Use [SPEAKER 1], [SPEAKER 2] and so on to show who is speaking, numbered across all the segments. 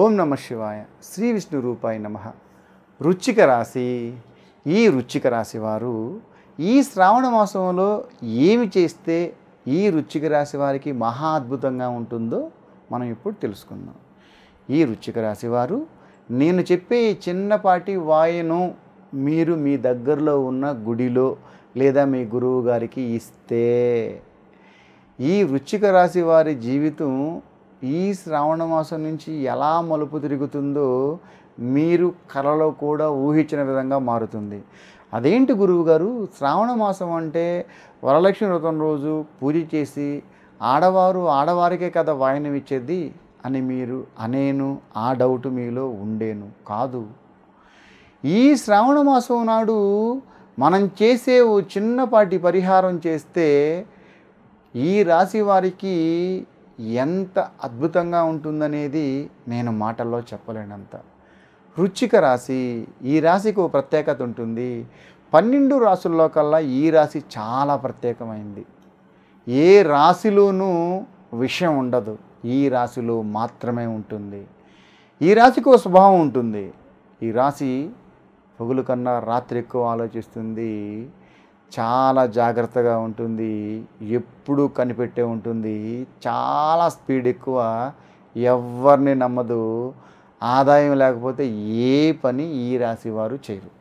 [SPEAKER 1] ఓం నమ శివాయ. శ్రీ విష్ణు రూపాయ నమ. వృశ్చిక రాశి. ఈ వృశ్చిక రాశి వారు ఈ శ్రావణ మాసంలో ఏమి చేస్తే ఈ వృశ్చిక రాశి వారికి మహా అద్భుతంగా ఉంటుందో మనం ఇప్పుడు తెలుసుకుందాం. ఈ వృశ్చిక రాశి వారు నేను చెప్పే చిన్నపాటి వాయనం మీరు మీ దగ్గరలో ఉన్న గుడిలో లేదా మీ గురువు గారికి ఇస్తే ఈ వృశ్చిక రాశి వారి జీవితం ఈ శ్రావణ మాసం నుంచి ఎలా మలుపు తిరుగుతుందో మీరు కలలో కూడా ఊహించిన విధంగా మారుతుంది. అదేంటి గురువుగారు, శ్రావణ మాసం అంటే వరలక్ష్మి వ్రతం రోజు పూజ చేసి ఆడవారికే కదా వాయనం ఇచ్చేది అని మీరు అనేను. ఆ డౌట్ మీలో ఉండేను. కాదు, ఈ శ్రావణ మాసం నాడు మనం చేసే ఓ చిన్నపాటి పరిహారం చేస్తే ఈ రాశి వారికి ఎంత అద్భుతంగా ఉంటుందనేది నేను మాటల్లో చెప్పలేనంత. వృశ్చిక రాశి, ఈ రాశికి ఓ ప్రత్యేకత ఉంటుంది. 12 రాశుల్లో కల్లా ఈ రాశి చాలా ప్రత్యేకమైంది. ఏ రాశిలోనూ విషయం ఉండదు, ఈ రాశిలో మాత్రమే ఉంటుంది. ఈ రాశికి ఓ స్వభావం ఉంటుంది. ఈ రాశి పగులు కన్నా రాత్రి ఎక్కువ ఆలోచిస్తుంది, చాలా జాగ్రత్తగా ఉంటుంది, ఎప్పుడూ కనిపెట్టే ఉంటుంది, చాలా స్పీడ్ ఎక్కువ, ఎవరిని నమ్మదు, ఆదాయం లేకపోతే ఏ పని ఈ రాశి వారు చేయరు.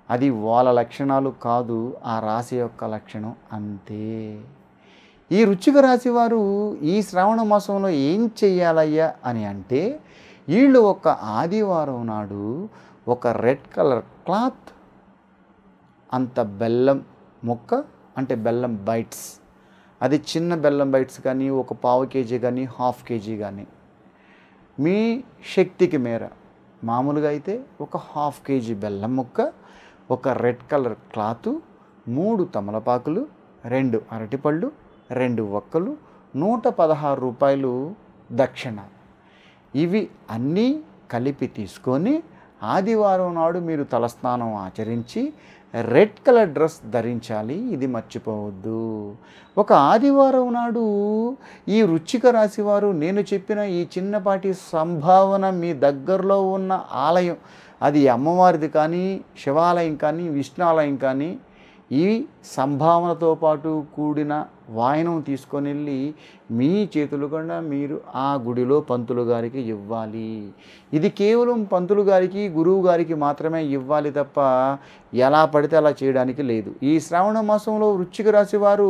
[SPEAKER 1] అది వాళ్ళ లక్షణాలు కాదు, ఆ రాశి యొక్క లక్షణం అంతే. ఈ వృశ్చిక రాశి వారు ఈ శ్రావణ మాసంలో ఏం చెయ్యాలయ్యా అని అంటే, వీళ్ళు ఒక ఆదివారం నాడు ఒక రెడ్ కలర్ క్లాత్ అంత బెల్లం ముక్క, అంటే బెల్లం బైట్స్, అది చిన్న బెల్లం బైట్స్ కానీ ఒక పావు కేజీ కానీ హాఫ్ కేజీ కానీ మీ శక్తికి మేర, మామూలుగా అయితే ఒక హాఫ్ కేజీ బెల్లం ముక్క, ఒక రెడ్ కలర్ క్లాతు, 3 తమలపాకులు, 2 అరటిపళ్ళు, 2 వక్కలు, 116 రూపాయలు దక్షిణ. ఇవి అన్నీ కలిపి తీసుకొని ఆదివారం నాడు మీరు తలస్నానం ఆచరించి రెడ్ కలర్ డ్రెస్ ధరించాలి. ఇది మర్చిపోవద్దు. ఒక ఆదివారం నాడు ఈ వృశ్చిక రాశి వారు నేను చెప్పిన ఈ చిన్నపాటి సంభావన మీ దగ్గరలో ఉన్న ఆలయం, అది అమ్మవారిది కానీ శివాలయం కానీ విష్ణాలయం కానీ, ఈ సంభావనతో పాటు కూడిన వాయనం తీసుకొని వెళ్ళి మీ చేతులు కూడా మీరు ఆ గుడిలో పంతులు గారికి ఇవ్వాలి. ఇది కేవలం పంతులు గారికి గురువు గారికి మాత్రమే ఇవ్వాలి తప్ప ఎలా పడితే అలా చేయడానికి లేదు. ఈ శ్రావణ మాసంలో వృశ్చిక రాశి వారు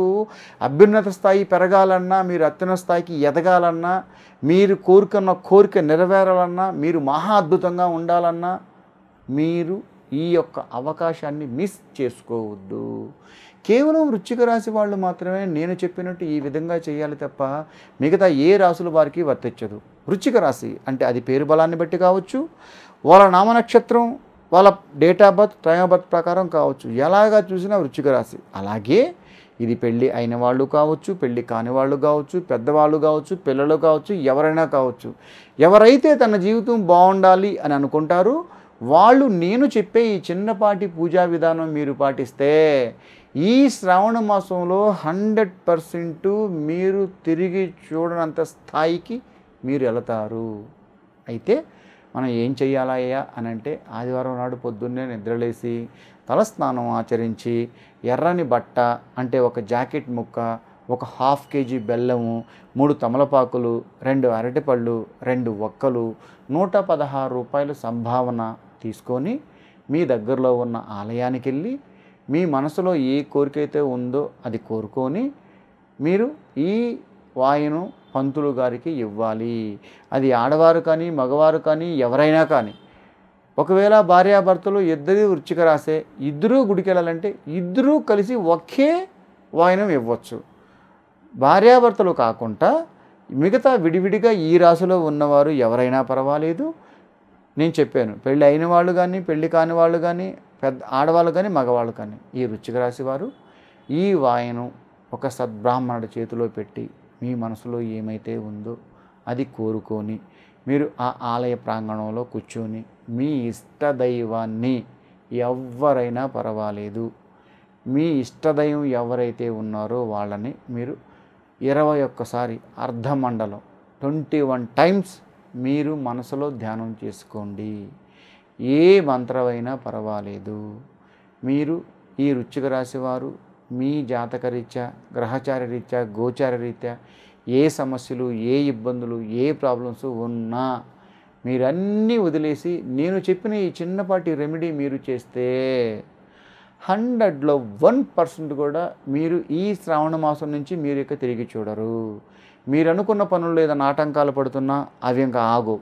[SPEAKER 1] అభ్యున్నత స్థాయి పెరగాలన్నా, మీరు అత్యున్నత స్థాయికి ఎదగాలన్నా, మీరు కోరుకున్న కోరిక నెరవేరాలన్నా, మీరు మహా అద్భుతంగా ఉండాలన్నా మీరు ఈ యొక్క అవకాశాన్ని మిస్ చేసుకోవద్దు. కేవలం వృశ్చిక రాశి వాళ్ళు మాత్రమే నేను చెప్పినట్టు ఈ విధంగా చేయాలి తప్ప మిగతా ఏ రాశుల వారికి వర్తించదు. వృశ్చిక రాశి అంటే అది పేరు బలాన్ని బట్టి కావచ్చు, వాళ్ళ నామ నక్షత్రం, వాళ్ళ date of birth, time of birth ప్రకారం కావచ్చు, ఎలాగా చూసినా వృశ్చిక రాశి. అలాగే ఇది పెళ్ళి అయిన వాళ్ళు కావచ్చు, పెళ్ళి కాని వాళ్ళు కావచ్చు, పెద్దవాళ్ళు కావచ్చు, పిల్లలు కావచ్చు, ఎవరైనా కావచ్చు, ఎవరైతే తన జీవితం బాగుండాలి అని అనుకుంటారో వాళ్ళు నేను చెప్పే ఈ చిన్నపాటి పూజా విధానం మీరు పాటిస్తే ఈ శ్రావణ మాసంలో 100% మీరు తిరిగి చూడనంత స్థాయికి మీరు వెళతారు. అయితే మనం ఏం చెయ్యాలయ్యా అని అంటే, ఆదివారం నాడు పొద్దున్నే నిద్రలేసి తలస్నానం ఆచరించి ఎర్రని బట్ట, అంటే ఒక జాకెట్ ముక్క, ఒక హాఫ్ కేజీ బెల్లము, 3 తమలపాకులు, 2 అరటిపళ్ళు, 2 వక్కలు, 116 రూపాయలు సంభావన తీసుకొని మీ దగ్గరలో ఉన్న ఆలయానికి వెళ్ళి మీ మనసులో ఏ కోరిక అయితే ఉందో అది కోరుకొని మీరు ఈ వాయును పంతులు గారికి ఇవ్వాలి. అది ఆడవారు కానీ మగవారు కానీ ఎవరైనా కానీ. ఒకవేళ భార్యాభర్తలు ఇద్దరు వృశ్చిక రాసే, ఇద్దరూ గుడికి వెళ్ళాలంటే ఇద్దరూ కలిసి ఒకే వాయనం ఇవ్వచ్చు. భార్యాభర్తలు కాకుండా మిగతా విడివిడిగా ఈ రాశిలో ఉన్నవారు ఎవరైనా పర్వాలేదు. నేను చెప్పాను, పెళ్ళి అయిన వాళ్ళు కానీ పెళ్ళి కాని వాళ్ళు కానీ, పెద్ద ఆడవాళ్ళు కానీ మగవాళ్ళు కానీ, ఈ వృశ్చిక రాశి వారు ఈ వాయనం ఒక సద్బ్రాహ్మణుడి చేతిలో పెట్టి మీ మనసులో ఏమైతే ఉందో అది కోరుకొని మీరు ఆ ఆలయ ప్రాంగణంలో కూర్చొని మీ ఇష్టదైవాన్ని, ఎవరైనా పర్వాలేదు, మీ ఇష్టదైవం ఎవరైతే ఉన్నారో వాళ్ళని మీరు 21 సారి అర్ధమండలం 21 టైమ్స్ మీరు మనసులో ధ్యానం చేసుకోండి. ఏ మంత్రమైనా పర్వాలేదు. మీరు ఈ వృశ్చిక రాశి వారు మీ జాతకరీత్యా, గ్రహచార రీత్యా, గోచార రీత్యా ఏ సమస్యలు, ఏ ఇబ్బందులు, ఏ ప్రాబ్లమ్స్ ఉన్నా మీరన్నీ వదిలేసి నేను చెప్పిన ఈ చిన్నపాటి రెమెడీ మీరు చేస్తే 100లో 1% కూడా మీరు ఈ శ్రావణ మాసం నుంచి మీరు ఇక తిరిగి చూడరు. మీరు అనుకున్న పనుల్లో ఏదైనా ఆటంకాలు పడుతున్నా అవి ఇంకా ఆగవు.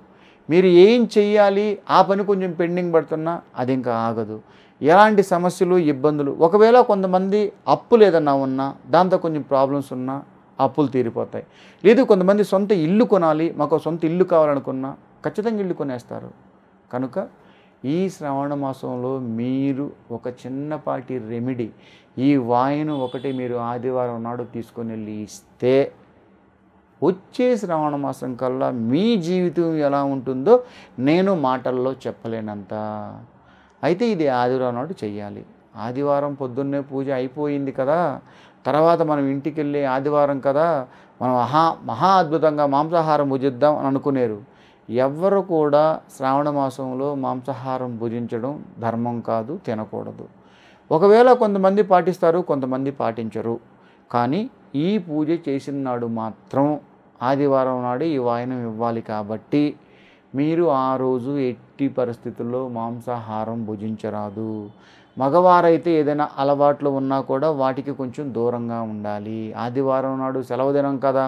[SPEAKER 1] మీరు ఏం చెయ్యాలి ఆ పని కొంచెం పెండింగ్ పడుతున్నా అది ఇంకా ఆగదు. ఎలాంటి సమస్యలు, ఇబ్బందులు, ఒకవేళ కొంతమంది అప్పులు ఏదన్నా ఉన్నా, దాంతో కొంచెం ప్రాబ్లమ్స్ ఉన్నా అప్పులు తీరిపోతాయి. లేదు కొంతమంది సొంత ఇల్లు కొనాలి, మాకు సొంత ఇల్లు కావాలనుకున్నా ఖచ్చితంగా ఇల్లు కొనేస్తారు. కనుక ఈ శ్రావణ మాసంలో మీరు ఒక చిన్నపాటి రెమెడీ, ఈ వాయిను ఒకటి మీరు ఆదివారం నాడు తీసుకొని వెళ్ళి ఇస్తే వచ్చే శ్రావణ మాసం కల్లా మీ జీవితం ఎలా ఉంటుందో నేను మాటల్లో చెప్పలేనంత. అయితే ఇది ఆదివారం నాడు చెయ్యాలి. ఆదివారం పొద్దున్నే పూజ అయిపోయింది కదా, తర్వాత మనం ఇంటికి వెళ్ళి ఆదివారం కదా మనం మహా అద్భుతంగా మాంసాహారం భుజిద్దాం అని అనుకునేరు. ఎవ్వరు కూడా శ్రావణ మాసంలో మాంసాహారం భుజించడం ధర్మం కాదు, తినకూడదు. ఒకవేళ కొంతమంది పాటిస్తారు, కొంతమంది పాటించరు. కానీ ఈ పూజ చేసిన నాడు మాత్రం ఆదివారం నాడు ఈ వాయనం ఇవ్వాలి. కాబట్టి మీరు ఆ రోజు ఎట్టి పరిస్థితుల్లో మాంసాహారం భుజించరాదు. మగవారైతే ఏదైనా అలవాట్లు ఉన్నా కూడా వాటికి కొంచెం దూరంగా ఉండాలి. ఆదివారం నాడు సెలవు దినం కదా,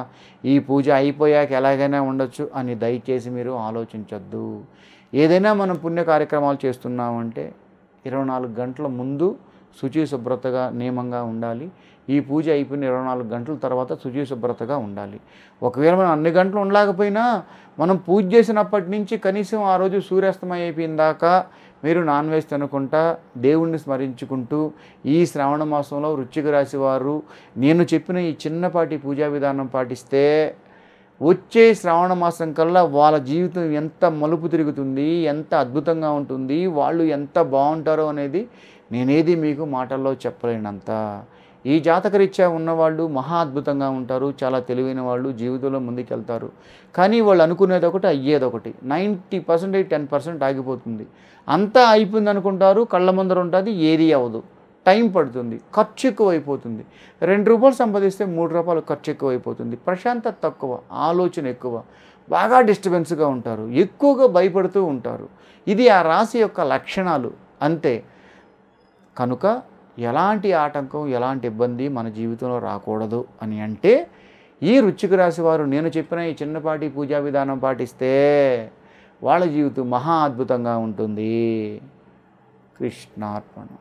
[SPEAKER 1] ఈ పూజ అయిపోయాక ఎలాగైనా ఉండొచ్చు అని దయచేసి మీరు ఆలోచించొద్దు. ఏదైనా మనం పుణ్య కార్యక్రమాలు చేస్తున్నామంటే 24 గంటల ముందు శుచి శుభ్రతగా నియమంగా ఉండాలి. ఈ పూజ అయిపోయిన 24 గంటల తర్వాత శుచి శుభ్రతగా ఉండాలి. ఒకవేళ మనం అన్ని గంటలు ఉండలేకపోయినా మనం పూజ చేసినప్పటి నుంచి కనీసం ఆ రోజు సూర్యాస్తమయం అయిపోయిన దాకా మీరు నాన్ వెజ్ తినకుండా దేవుణ్ణి స్మరించుకుంటూ ఈ శ్రావణ మాసంలో వృశ్చిక రాశి వారు నేను చెప్పిన ఈ చిన్నపాటి పూజా విధానం పాటిస్తే వచ్చే శ్రావణ మాసం కల్లా వాళ్ళ జీవితం ఎంత మలుపు తిరుగుతుంది, ఎంత అద్భుతంగా ఉంటుంది, వాళ్ళు ఎంత బాగుంటారో అనేది నేనేది మీకు మాటల్లో చెప్పలేనంత. ఈ జాతకరీత్యా ఉన్నవాళ్ళు మహా అద్భుతంగా ఉంటారు, చాలా తెలివైన వాళ్ళు, జీవితంలో ముందుకెళ్తారు. కానీ వాళ్ళు అనుకునేది ఒకటి, అయ్యేది ఒకటి. 90% 10% ఆగిపోతుంది. అంతా అయిపోయింది అనుకుంటారు, కళ్ళ ముందర ఉంటుంది, ఏది అవ్వదు. టైం పడుతుంది, ఖర్చు ఎక్కువైపోతుంది. 2 రూపాయలు సంపాదిస్తే 3 రూపాయలు ఖర్చు ఎక్కువైపోతుంది. ప్రశాంతత తక్కువ, ఆలోచన ఎక్కువ, బాగా డిస్టర్బెన్స్గా ఉంటారు, ఎక్కువగా భయపడుతూ ఉంటారు. ఇది ఆ రాశి యొక్క లక్షణాలు అంతే. కనుక ఎలాంటి ఆటంకం, ఎలాంటి ఇబ్బంది మన జీవితంలో రాకూడదు అని అంటే ఈ వృశ్చిక రాశి వారు నేను చెప్పిన ఈ చిన్నపాటి పూజా విధానం పాటిస్తే వాళ్ళ జీవితం మహా అద్భుతంగా ఉంటుంది. కృష్ణార్పణం.